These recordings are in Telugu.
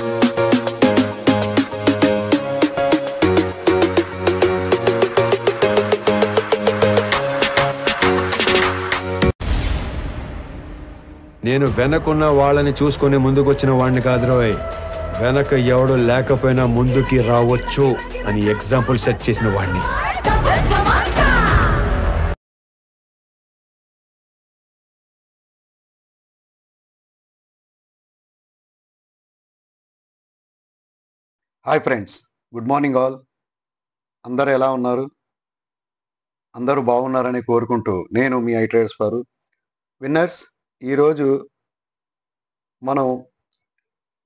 నేను వెనకున్న వాళ్ళని చూసుకొని ముందుకొచ్చిన వాడిని కాదురోయ్, వెనక ఎవడు లేకపోయినా ముందుకి రావచ్చు అని ఎగ్జాంపుల్ సెట్ చేసిన వాడిని. Hi friends, good morning all. అందరూ ఎలా ఉన్నారు? అందరూ బాగున్నారని కోరుకుంటూ నేను మీ ఐ ట్రేడర్స్ వారు. విన్నర్స్, ఈరోజు మనం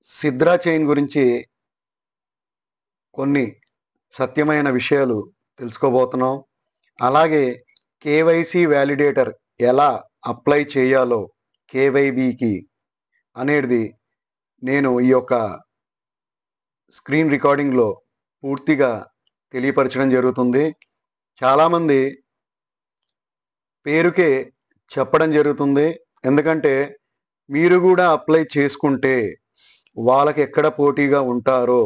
సిద్రా చైన్ గురించి కొన్ని సత్యమైన విషయాలు తెలుసుకోబోతున్నాం. అలాగే కేవైసీ వ్యాలిడేటర్ ఎలా అప్లై చేయాలో కేవైబీకి అనేది నేను ఈ యొక్క స్క్రీన్ రికార్డింగ్లో పూర్తిగా తెలియపరచడం జరుగుతుంది. చాలామంది పేరుకే చెప్పడం జరుగుతుంది, ఎందుకంటే మీరు కూడా అప్లై చేసుకుంటే వాళ్ళకి ఎక్కడ పోటీగా ఉంటారో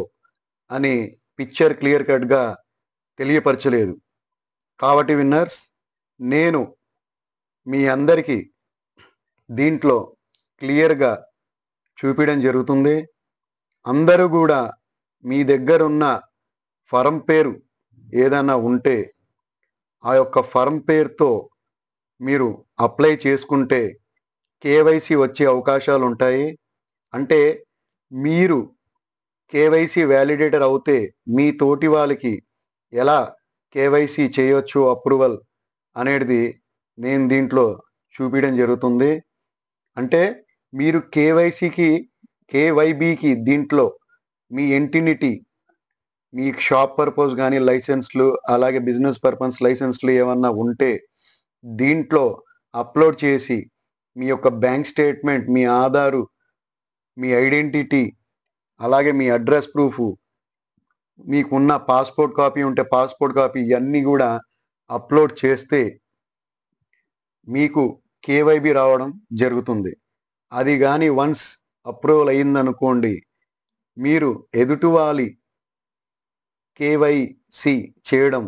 అని పిక్చర్ క్లియర్ కట్గా తెలియపరచలేదు. కాబట్టి విన్నర్స్, నేను మీ అందరికీ దీంట్లో క్లియర్గా చూపించడం జరుగుతుంది. అందరూ కూడా మీ దగ్గర ఉన్న ఫర్మ్ పేరు ఏదైనా ఉంటే ఆ యొక్క ఫర్మ్ పేరుతో మీరు అప్లై చేసుకుంటే కేవైసీ వచ్చే అవకాశాలు ఉంటాయి. అంటే మీరు కేవైసీ వ్యాలిడేటర్ అవుతే మీ తోటి వాళ్ళకి ఎలా కేవైసీ చేయొచ్చు అప్రూవల్ అనేది నేను దీంట్లో చూపించడం జరుగుతుంది. అంటే మీరు కేవైబీకి దీంట్లో మీ ఎంటినిటీ, మీ షాప్ పర్పస్ కానీ లైసెన్స్లు, అలాగే బిజినెస్ పర్పస్ లైసెన్స్లు ఏమన్నా ఉంటే దీంట్లో అప్లోడ్ చేసి మీ యొక్క బ్యాంక్ స్టేట్మెంట్, మీ ఆధారు, మీ ఐడెంటిటీ, అలాగే మీ అడ్రస్ ప్రూఫ్, మీకున్న పాస్పోర్ట్ కాపీ ఉంటే పాస్పోర్ట్ కాపీ, ఇవన్నీ కూడా అప్లోడ్ చేస్తే మీకు కేవైబీ రావడం జరుగుతుంది. అది కానీ వన్స్ అప్రూవల్ అయ్యిందనుకోండి, మీరు ఎదుటివాలి కేవైసీ చేయడం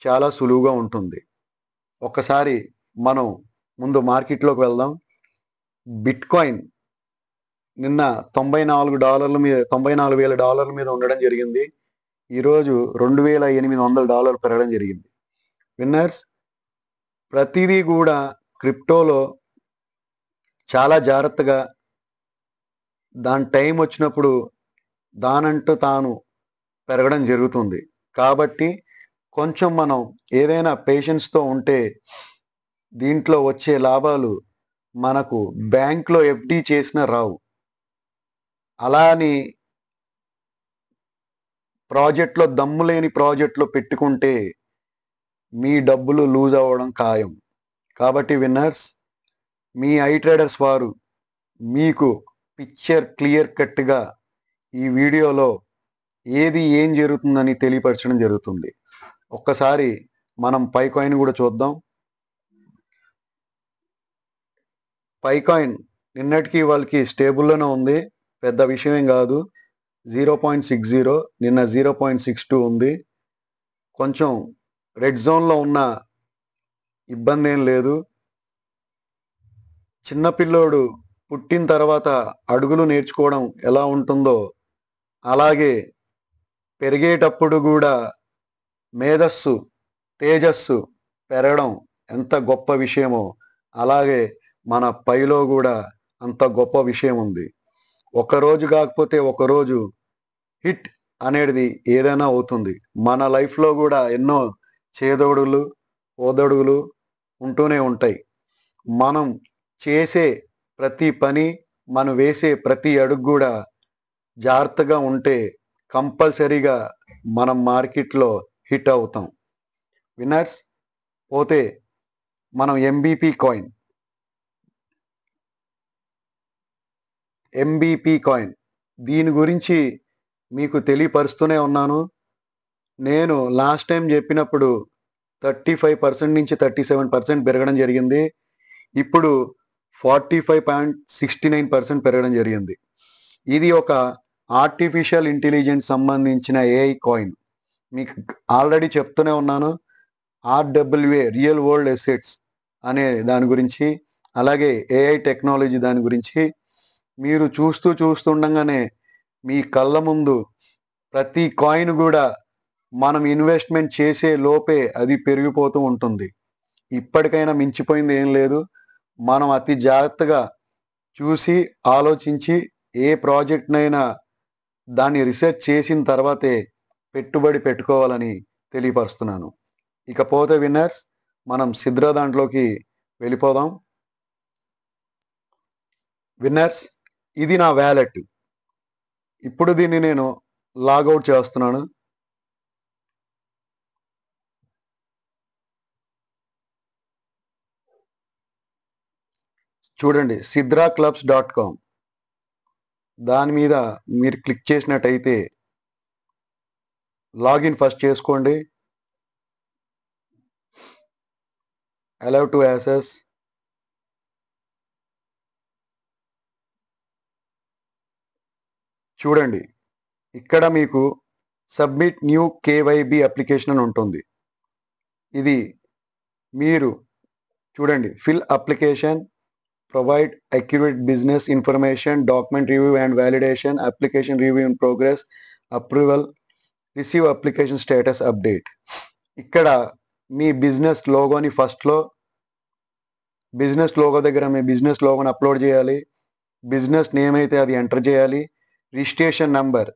చాలా సులువుగా ఉంటుంది. ఒక్కసారి మనం ముందు మార్కెట్లోకి వెళ్దాం. బిట్కాయిన్ నిన్న $94,000 మీద ఉండడం జరిగింది. ఈరోజు $2,800 పెరగడం జరిగింది. విన్నర్స్, ప్రతిదీ కూడా క్రిప్టోలో చాలా జాగ్రత్తగా దాని టైం వచ్చినప్పుడు దానంటూ తాను పెరగడం జరుగుతుంది. కాబట్టి కొంచెం మనం ఏదైనా పేషెన్స్తో ఉంటే దీంట్లో వచ్చే లాభాలు మనకు బ్యాంక్లో ఎఫ్డి చేసిన రావు. అలా అని ప్రాజెక్ట్లో దమ్ము లేని ప్రాజెక్ట్లో పెట్టుకుంటే మీ డబ్బులు లూజ్ అవ్వడం ఖాయం. కాబట్టి విన్నర్స్, మీ ఐ ట్రేడర్స్ వారు మీకు పిక్చర్ క్లియర్ కట్గా ఈ వీడియోలో ఏం జరుగుతుందని తెలియపరచడం జరుగుతుంది. ఒక్కసారి మనం పైకాయిన్ కూడా చూద్దాం. పైకాయిన్ నిన్నటికి వాళ్ళకి స్టేబుల్లోనే ఉంది, పెద్ద విషయం కాదు. 0.60, నిన్న 0.62 ఉంది. కొంచెం రెడ్ జోన్లో ఉన్న ఇబ్బంది ఏం లేదు. చిన్నపిల్లోడు పుట్టిన తర్వాత అడుగులు నేర్చుకోవడం ఎలా ఉంటుందో అలాగే పెరిగేటప్పుడు కూడా మేధస్సు, తేజస్సు పెరగడం ఎంత గొప్ప విషయమో అలాగే మన పైలో కూడా అంత గొప్ప విషయం ఉంది. ఒకరోజు కాకపోతే ఒకరోజు హిట్ అనేది ఏదైనా అవుతుంది. మన లైఫ్లో కూడా ఎన్నో చేదోడులు ఓదడుగులు ఉంటూనే ఉంటాయి. మనం చేసే ప్రతి పని, మనం వేసే ప్రతి అడుగు కూడా జాగ్రత్తగా ఉంటే కంపల్సరీగా మనం మార్కెట్లో హిట్ అవుతాం. విన్నర్స్, పోతే మనం ఎంబీపీ కాయిన్ దీని గురించి మీకు తెలియపరుస్తూనే ఉన్నాను. నేను లాస్ట్ టైం చెప్పినప్పుడు 35% నుంచి 37% పెరగడం జరిగింది. ఇప్పుడు 45.69% పెరగడం జరిగింది. ఇది ఒక ఆర్టిఫిషియల్ ఇంటెలిజెన్స్ సంబంధించిన ఏఐ కాయిన్. మీకు ఆల్రెడీ చెప్తూనే ఉన్నాను. ఆర్డబ్ల్యూఏ రియల్ వరల్డ్ అసెట్స్ అనే దాని గురించి, అలాగే ఏఐ టెక్నాలజీ దాని గురించి మీరు చూస్తుండగానే మీ కళ్ళ ముందు ప్రతి కాయిన్ కూడా మనం ఇన్వెస్ట్మెంట్ చేసే లోపే అది పెరిగిపోతూ ఉంటుంది. ఇప్పటికైనా మించిపోయింది ఏం లేదు. మనం అతి జాగ్రత్తగా చూసి ఆలోచించి ఏ ప్రాజెక్ట్నైనా దాన్ని రీసెర్చ్ చేసిన తర్వాతే పెట్టుబడి పెట్టుకోవాలని తెలియపరుస్తున్నాను. ఇకపోతే విన్నర్స్, మనం సిద్రా దాంట్లోకి వెళ్ళిపోదాం. విన్నర్స్, ఇది నా వ్యాలెట్. ఇప్పుడు దీన్ని నేను లాగౌట్ చేస్తున్నాను. చూడండి, sidraclubs.com దాని మీద మీరు క్లిక్ చేసినట్టయితే లాగిన్ ఫస్ట్ చేసుకోండి. Allow to access. చూడండి, ఇక్కడ మీకు సబ్మిట్ న్యూ కేవైబి అప్లికేషన్ అని ఉంటుంది. ఇది మీరు చూడండి, fill application, provide accurate business information, document review and validation, application review in progress, approval, receive application status update. ఇక్కడ మీ బిజినెస్ లోగోని ఫస్ట్లో బిజినెస్ లోగో దగ్గర మీ బిజినెస్ లోగోని అప్లోడ్ చేయాలి. బిజినెస్ నేమ్ అయితే అది ఎంటర్ చేయాలి. రిజిస్ట్రేషన్ నంబర్,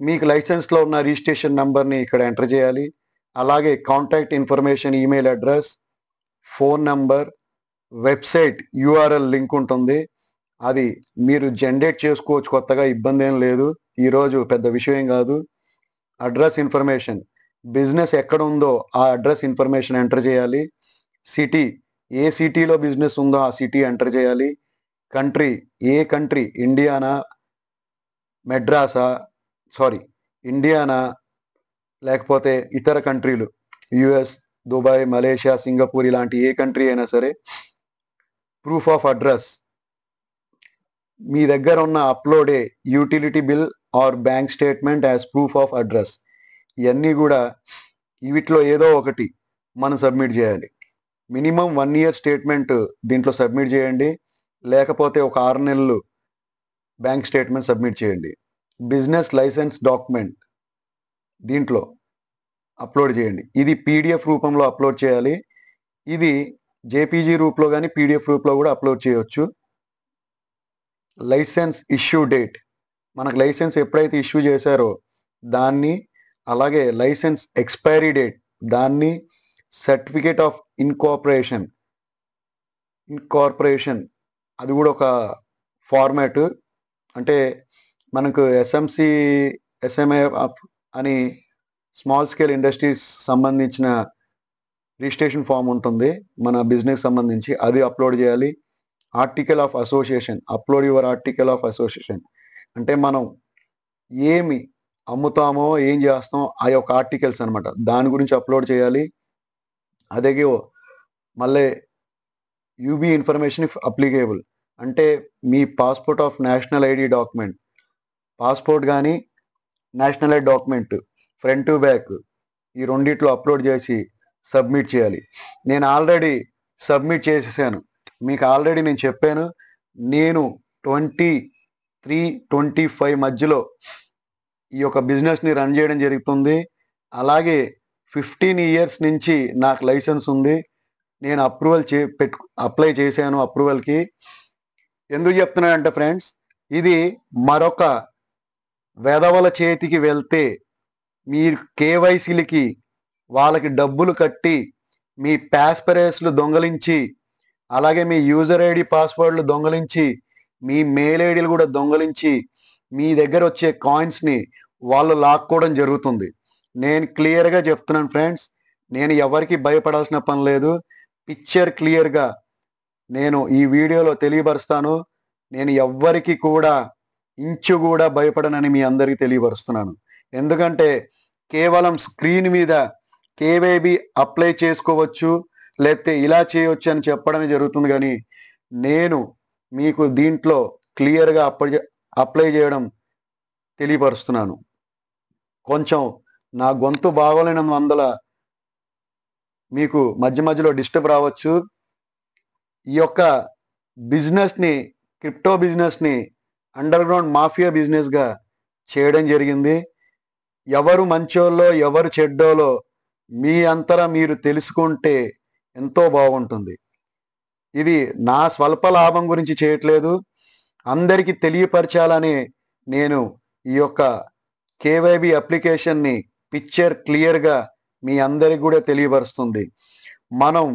మీకు లైసెన్స్లో ఉన్న రిజిస్ట్రేషన్ నంబర్ని ఇక్కడ ఎంటర్ చేయాలి. అలాగే contact information, email address, phone number, website URL link ఉంటుంది. అది మీరు జనరేట్ చేసుకోవచ్చు కొత్తగా, ఇబ్బంది ఏం లేదు. ఈరోజు పెద్ద విషయం ఏం కాదు. అడ్రస్ ఇన్ఫర్మేషన్, బిజినెస్ ఎక్కడ ఉందో ఆ అడ్రస్ ఇన్ఫర్మేషన్ ఎంటర్ చేయాలి. సిటీ, ఏ సిటీలో బిజినెస్ ఉందో ఆ సిటీ ఎంటర్ చేయాలి. కంట్రీ, ఏ కంట్రీ, ఇండియానా, ఇండియానా లేకపోతే ఇతర కంట్రీలు, యుఎస్, దుబాయ్, మలేషియా, సింగపూర్ ఇలాంటి ఏ కంట్రీ అయినా సరే. ప్రూఫ్ ఆఫ్ అడ్రస్, మీ దగ్గర ఉన్న అప్లోడే utility bill or bank statement as proof of address. ఇవన్నీ కూడా వీటిలో ఏదో ఒకటి మనం సబ్మిట్ చేయాలి. మినిమం 1 year స్టేట్మెంట్ దీంట్లో సబ్మిట్ చేయండి, లేకపోతే ఒక 6 నెలలు బ్యాంక్ స్టేట్మెంట్ సబ్మిట్ చేయండి. బిజినెస్ లైసెన్స్ డాక్యుమెంట్ దీంట్లో అప్లోడ్ చేయండి. ఇది పీడిఎఫ్ రూపంలో అప్లోడ్ చేయాలి. ఇది జేపీజీ రూపంలో కానీ పీడిఎఫ్ రూపంలో కూడా అప్లోడ్ చేయవచ్చు. లైసెన్స్ ఇష్యూ డేట్, మనకు లైసెన్స్ ఎప్పుడైతే ఇష్యూ చేశారో దాన్ని, అలాగే లైసెన్స్ ఎక్స్పైరీ డేట్ దాన్ని, సర్టిఫికేట్ ఆఫ్ ఇన్కార్పొరేషన్ అది కూడా ఒక ఫార్మాట్. అంటే మనకు ఎస్ఎంఏ అని స్మాల్ స్కేల్ ఇండస్ట్రీస్ సంబంధించిన రిజిస్ట్రేషన్ ఫామ్ ఉంటుంది మన బిజినెస్ సంబంధించి, అది అప్లోడ్ చేయాలి. Article of association, upload your article of association, అంటే మనం ఏమి అమ్ముతామో ఏం చేస్తామో ఆ యొక్క ఆర్టికల్స్ అనమాట, దాని గురించి అప్లోడ్ చేయాలి. అదే మళ్ళీ యూబీ ఇన్ఫర్మేషన్ ఇఫ్ అప్లికేబుల్, అంటే మీ passport of national ID document, passport కానీ national ID document front to back ఈ రెండిట్లో అప్లోడ్ చేసి సబ్మిట్ చేయాలి. నేను ఆల్రెడీ సబ్మిట్ చేసేసాను, మీకు ఆల్రెడీ నేను చెప్పాను. నేను 23-25 మధ్యలో ఈ యొక్క బిజినెస్ని రన్ చేయడం జరుగుతుంది. అలాగే 15 years నుంచి నాకు లైసెన్స్ ఉంది. నేను అప్లై చేశాను అప్రూవల్కి. ఎందుకు చెప్తున్నానంటే ఫ్రెండ్స్, ఇది మరొక వెధవల చేతికి వెళ్తే మీరు కేవైసీలకి వాళ్ళకి డబ్బులు కట్టి మీ ప్యాస్పరేస్లు దొంగలించి, అలాగే మీ యూజర్ ఐడి పాస్వర్డ్లు దొంగలించి, మీ మెయిల్ ఐడీలు కూడా దొంగలించి మీ దగ్గర వచ్చే కాయిన్స్ని వాళ్ళు లాక్కోవడం జరుగుతుంది. నేను క్లియర్గా చెప్తున్నాను ఫ్రెండ్స్, నేను ఎవరికి భయపడాల్సిన పని లేదు. పిక్చర్ క్లియర్గా నేను ఈ వీడియోలో తెలియపరుస్తాను. నేను ఎవ్వరికి కూడా ఇంచు కూడా భయపడనని మీ అందరికీ తెలియపరుస్తున్నాను. ఎందుకంటే కేవలం స్క్రీన్ మీద కేవైబి అప్లై చేసుకోవచ్చు, లేకపోతే ఇలా చేయవచ్చు అని చెప్పడమే జరుగుతుంది. కానీ నేను మీకు దీంట్లో క్లియర్గా అప్లై చేయడం తెలియపరుస్తున్నాను. కొంచెం నా గొంతు బాగోలేనందువల్ల మీకు మధ్య మధ్యలో డిస్టర్బ్ రావచ్చు. ఈ యొక్క బిజినెస్ని, క్రిప్టో బిజినెస్ని అండర్ గ్రౌండ్ మాఫియా బిజినెస్గా చేయడం జరిగింది. ఎవరు మంచోళ్ళో ఎవరు చెడ్డోలో మీ అంతరా మీరు తెలుసుకుంటే ఎంతో బాగుంటుంది. ఇది నా స్వల్ప లాభం గురించి చేయట్లేదు, అందరికీ తెలియపరచాలని నేను ఈ యొక్క కేవైబి అప్లికేషన్ని పిక్చర్ క్లియర్గా మీ అందరికి కూడా తెలియపరుస్తుంది. మనం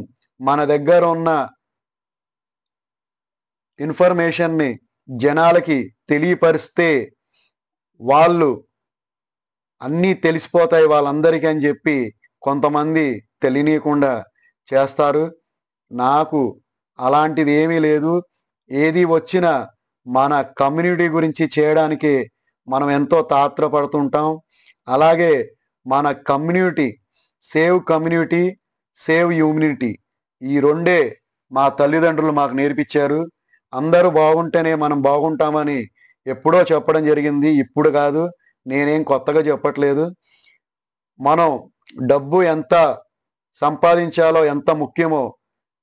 మన దగ్గర ఉన్న ఇన్ఫర్మేషన్ని జనాలకి తెలియపరిస్తే వాళ్ళు అన్నీ తెలిసిపోతాయి వాళ్ళందరికీ అని చెప్పి కొంతమంది తెలియనీయకుండా చేస్తారు. నాకు అలాంటిది ఏమీ లేదు. ఏది వచ్చినా మన కమ్యూనిటీ గురించి చేయడానికి మనం ఎంతో తాత్రపడుతుంటాం. అలాగే మన కమ్యూనిటీ, సేవ్ హ్యూమినిటీ, ఈ రెండే మా తల్లిదండ్రులు మాకు నేర్పించారు. అందరూ బాగుంటేనే మనం బాగుంటామని ఎప్పుడో చెప్పడం జరిగింది, ఇప్పుడు కాదు, నేనేం కొత్తగా చెప్పట్లేదు. మనం డబ్బు ఎంత సంపాదించాలో, ఎంత ముఖ్యమో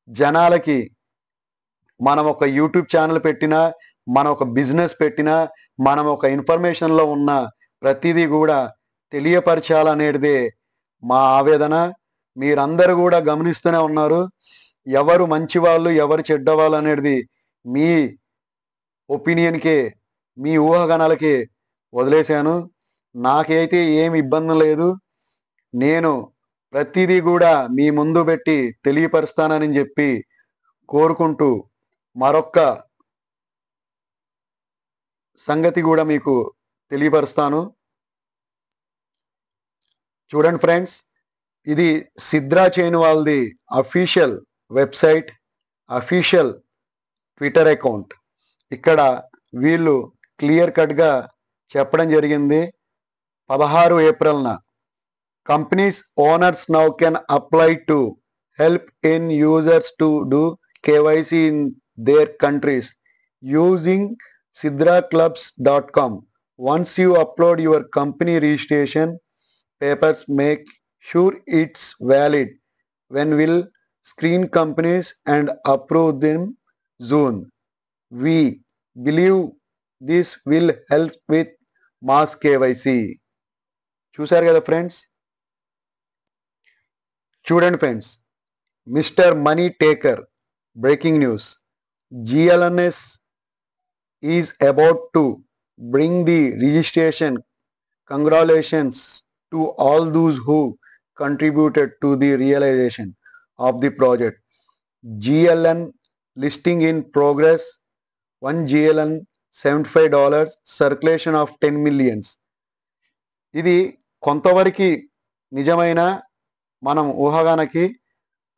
జనాలకి మనం ఒక యూట్యూబ్ ఛానల్ పెట్టినా, మనం ఒక బిజినెస్ పెట్టినా, మనం ఒక ఇన్ఫర్మేషన్లో ఉన్న ప్రతిదీ కూడా తెలియపరచాలనేదే మా ఆవేదన. మీరందరూ కూడా గమనిస్తూనే ఉన్నారు. ఎవరు మంచివాళ్ళు ఎవరు చెడ్డవాళ్ళు అనేది మీ ఒపీనియన్కే, మీ ఊహాగానాలకే వదిలేశాను. నాకైతే ఏమి ఇబ్బంది లేదు. నేను ప్రతిదీ కూడా మీ ముందు పెట్టి తెలియపరుస్తానని చెప్పి కోరుకుంటూ మరొక్క సంగతి కూడా మీకు తెలియపరుస్తాను. చూడండి ఫ్రెండ్స్, ఇది సిద్రా చైన్ వాళ్ళది official website, official Twitter account. ఇక్కడ వీళ్ళు క్లియర్ కట్గా చెప్పడం జరిగింది. 16 ఏప్రిల్న companies owners now can apply to help in users to do KYC in their countries using sidraclubs.com. Once you upload your company registration papers, make sure it's valid. When will screen companies and approve them soon. We believe this will help with mass KYC. చూసారు కదా ఫ్రెండ్స్. చూడండి friends, mister money taker breaking news. GLNS is about to bring the registration. Congratulations to all those who contributed to the realization of the project. GLN listing in progress. 1 GLN $75, circulation of 10 millions. ఇది కొంతవరకు నిజమైన మనం ఊహాగానకి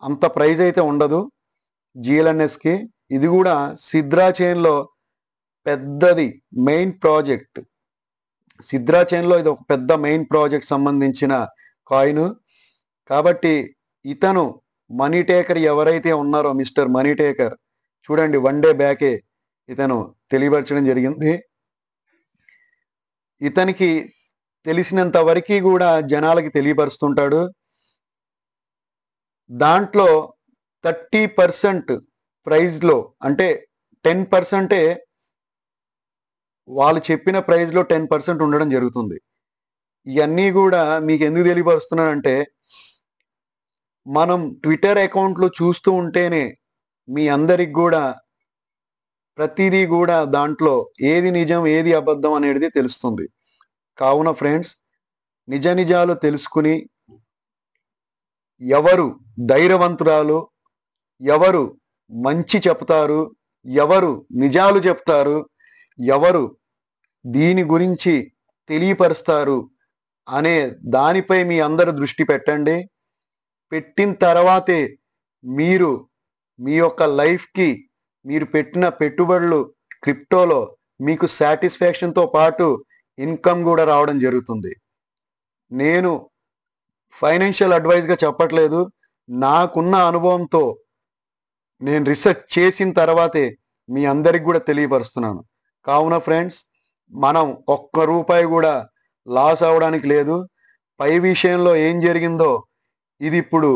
అంత ప్రైజ్ అయితే ఉండదు GLNSకి. ఇది కూడా సిద్రా చైన్లో పెద్దది మెయిన్ ప్రాజెక్ట్. సిద్రా చైన్లో ఇది ఒక పెద్ద మెయిన్ ప్రాజెక్ట్ సంబంధించిన కాయిన్. కాబట్టి ఇతను మనీ టేకర్ ఎవరైతే ఉన్నారో మిస్టర్ మనీ టేకర్, చూడండి 1 డే బ్యాకే ఇతను తెలియపరచడం జరిగింది. ఇతనికి తెలిసినంత వరకు కూడా జనాలకి తెలియపరుస్తుంటాడు. దాంట్లో 30% ప్రైజ్లో, అంటే 10%, వాళ్ళు చెప్పిన ప్రైజ్లో 10% ఉండడం జరుగుతుంది. ఇవన్నీ కూడా మీకు ఎందుకు తెలియపరుస్తున్నానంటే, మనం ట్విట్టర్ అకౌంట్లో చూస్తూ ఉంటేనే మీ అందరికి కూడా ప్రతిదీ కూడా దాంట్లో ఏది నిజం ఏది అబద్ధం అనేది తెలుస్తుంది. కావున ఫ్రెండ్స్, నిజాలు తెలుసుకుని ఎవరు ధైర్యవంతురాలు, ఎవరు మంచి చెప్తారు, ఎవరు నిజాలు చెప్తారు, ఎవరు దీని గురించి తెలియపరుస్తారు అనే దానిపై మీ అందరూ దృష్టి పెట్టండి. పెట్టిన తర్వాతే మీరు మీ యొక్క లైఫ్కి మీరు పెట్టిన పెట్టుబడులు క్రిప్టోలో మీకు సాటిస్ఫాక్షన్తో పాటు ఇన్కమ్ కూడా రావడం జరుగుతుంది. నేను ఫైనాన్షియల్ అడ్వైజ్గా చెప్పట్లేదు, నాకున్న అనుభవంతో నేను రీసెర్చ్ చేసిన తర్వాతే మీ అందరికి కూడా తెలియపరుస్తున్నాను. కావున ఫ్రెండ్స్, మనం ఒక్క రూపాయి కూడా లాస్ అవ్వడానికి లేదు. పై విషయంలో ఏం జరిగిందో ఇది ఇప్పుడు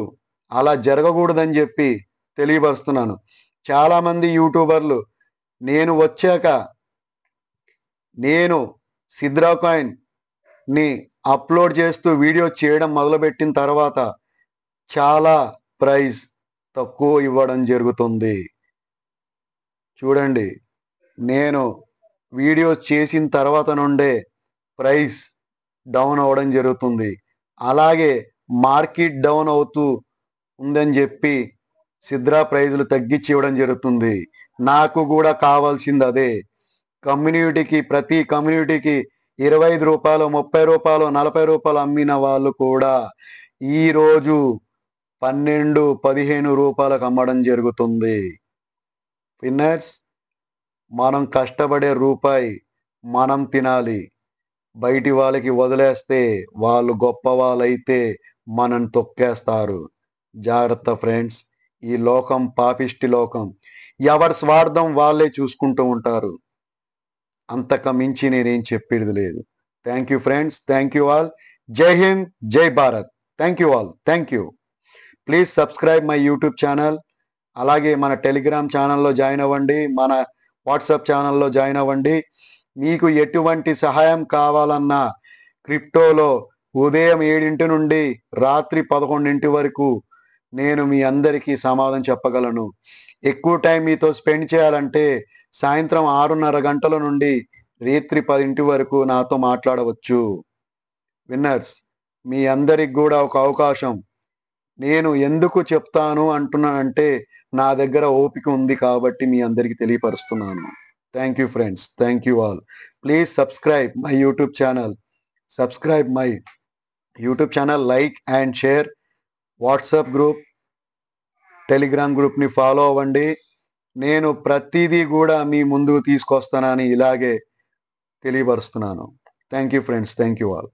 అలా జరగకూడదని చెప్పి తెలియపరుస్తున్నాను. చాలామంది యూట్యూబర్లు నేను వచ్చాక నేను సిద్రా కాయిన్ని అప్లోడ్ చేస్తూ వీడియో చేయడం మొదలుపెట్టిన తర్వాత చాలా ప్రైస్ తక్కువ ఇవ్వడం జరుగుతుంది. చూడండి, నేను వీడియో చేసిన తర్వాత నుండే ప్రైస్ డౌన్ అవ్వడం జరుగుతుంది. అలాగే మార్కెట్ డౌన్ అవుతూ ఉందని చెప్పి సిద్రా ప్రైజులు తగ్గించి ఇవ్వడం జరుగుతుంది. నాకు కూడా కావాల్సింది అదే. ప్రతి కమ్యూనిటీకి 25 రూపాయలు, 30 రూపాయలు, 40 రూపాయలు అమ్మిన వాళ్ళు కూడా ఈరోజు 12, 15 రూపాయలకు అమ్మడం జరుగుతుంది. విన్నర్స్, మనం కష్టపడే రూపాయి మనం తినాలి. బయటి వాళ్ళకి వదిలేస్తే వాళ్ళు గొప్ప వాళ్ళైతే మనం తొక్కేస్తారు. జాగ్రత్త ఫ్రెండ్స్, ఈ లోకం పాపిష్టి లోకం. ఎవరి స్వార్థం వాళ్ళే చూసుకుంటూ ఉంటారు. అంతకు మించి నేనేం చెప్పేది లేదు. Thank you friends, thank you all. జై హింద్, జై Bharat. Thank you all, thank you. Please subscribe my YouTube channel. అలాగే మన టెలిగ్రామ్ ఛానల్లో జాయిన్ అవ్వండి, మన వాట్సాప్ ఛానల్లో జాయిన్ అవ్వండి. మీకు ఎటువంటి సహాయం కావాలన్నా క్రిప్టోలో ఉదయం 7 నుండి రాత్రి 11 వరకు నేను మీ అందరికీ సమాధానం చెప్పగలను. ఎక్కువ టైం మీతో స్పెండ్ చేయాలంటే సాయంత్రం 6:30 గంటల నుండి రాత్రి 10 వరకు నాతో మాట్లాడవచ్చు. విన్నర్స్, మీ అందరికి కూడా ఒక అవకాశం. నేను ఎందుకు చెప్తాను అంటున్నానంటే నా దగ్గర ఓపిక ఉంది కాబట్టి మీ అందరికీ తెలియపరుస్తున్నాను. Thank you friends, thank you all. Please subscribe my YouTube channel. Subscribe my YouTube channel, like and share. WhatsApp group, Telegram గ్రూప్ని ఫాలో అవ్వండి. నేను ప్రతిదీ కూడా మీ ముందుకు తీసుకొస్తానని ఇలాగే తెలియపరుస్తున్నాను. Thank you friends, thank you all.